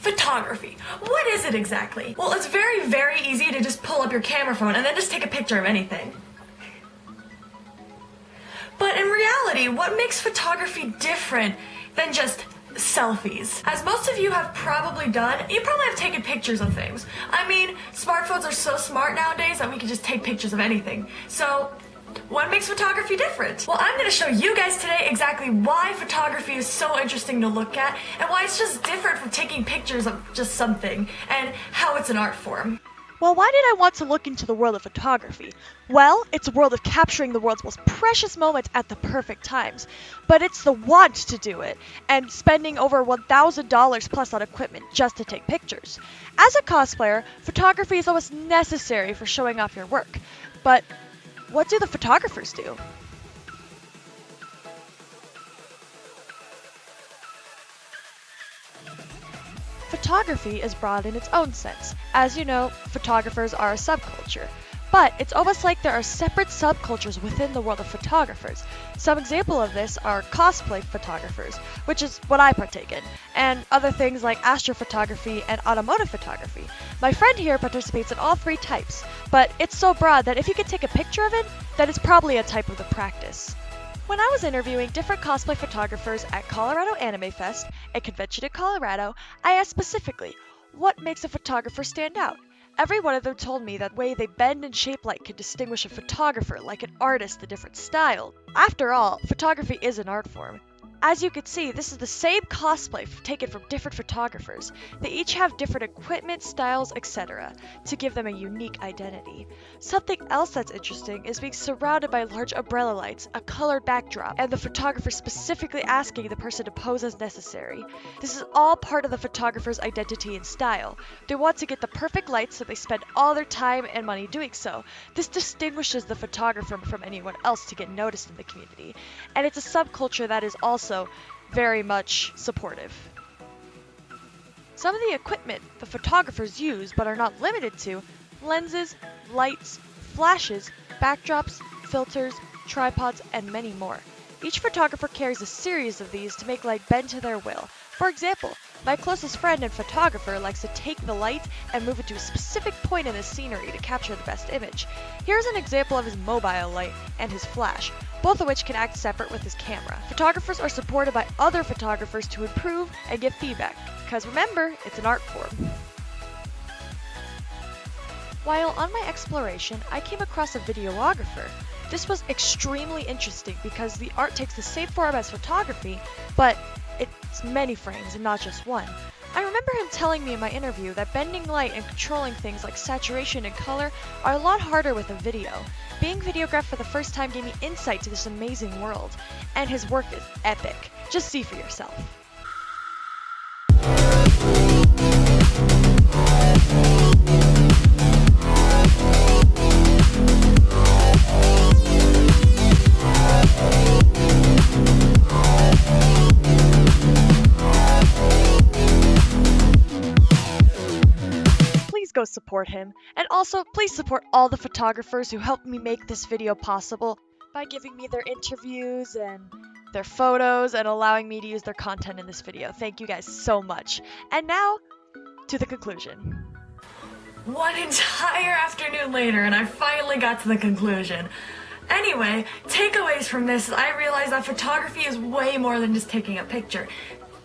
Photography. What is it exactly? Well, it's very, very easy to just pull up your camera phone and then just take a picture of anything. But in reality, what makes photography different than just selfies? As most of you have probably done, you probably have taken pictures of things. I mean, smartphones are so smart nowadays that we can just take pictures of anything. So, what makes photography different? Well, I'm going to show you guys today exactly why photography is so interesting to look at and why it's just different from taking pictures of just something and how it's an art form. Well, why did I want to look into the world of photography? Well, it's a world of capturing the world's most precious moments at the perfect times. But it's the want to do it, and spending over $1,000 plus on equipment just to take pictures. As a cosplayer, photography is almost necessary for showing off your work. But what do the photographers do? Photography is broad in its own sense. As you know, photographers are a subculture. But it's almost like there are separate subcultures within the world of photographers. Some example of this are cosplay photographers, which is what I partake in, and other things like astrophotography and automotive photography. My friend here participates in all three types, but it's so broad that if you can take a picture of it, then it's probably a type of the practice. When I was interviewing different cosplay photographers at Colorado Anime Fest, a convention in Colorado, I asked specifically, what makes a photographer stand out? Every one of them told me that way they bend and shape light can distinguish a photographer like an artist a different style. After all, photography is an art form. As you can see, this is the same cosplay taken from different photographers. They each have different equipment, styles, etc. to give them a unique identity. Something else that's interesting is being surrounded by large umbrella lights, a colored backdrop, and the photographer specifically asking the person to pose as necessary. This is all part of the photographer's identity and style. They want to get the perfect light, so they spend all their time and money doing so. This distinguishes the photographer from anyone else to get noticed in the community. And it's a subculture that is also very much supportive. Some of the equipment the photographers use but are not limited to: lenses, lights, flashes, backdrops, filters, tripods, and many more. Each photographer carries a series of these to make light bend to their will. For example, my closest friend and photographer likes to take the light and move it to a specific point in the scenery to capture the best image. Here's an example of his mobile light and his flash, both of which can act separate with his camera. Photographers are supported by other photographers to improve and give feedback, because remember, it's an art form. While on my exploration, I came across a videographer. This was extremely interesting because the art takes the same form as photography, but it's many frames and not just one. I remember him telling me in my interview that bending light and controlling things like saturation and color are a lot harder with a video. Being videographed for the first time gave me insight to this amazing world, and his work is epic. Just see for yourself. Go support him, and also please support all the photographers who helped me make this video possible by giving me their interviews and their photos and allowing me to use their content in this video. Thank you guys so much. And now to the conclusion. One entire afternoon later and I finally got to the conclusion. Anyway, takeaways from this is I realized that photography is way more than just taking a picture.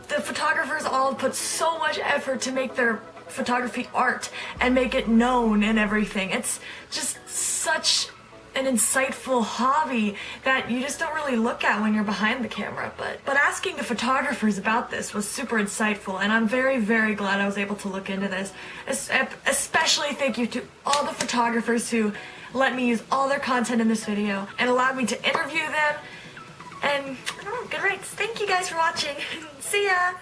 The photographers all put so much effort to make their photography art and make it known and everything. It's just such an insightful hobby that you just don't really look at when you're behind the camera. But asking the photographers about this was super insightful, and I'm very, very glad I was able to look into this. Especially thank you to all the photographers who let me use all their content in this video and allowed me to interview them. And I don't know, good rights. Thank you guys for watching. See ya!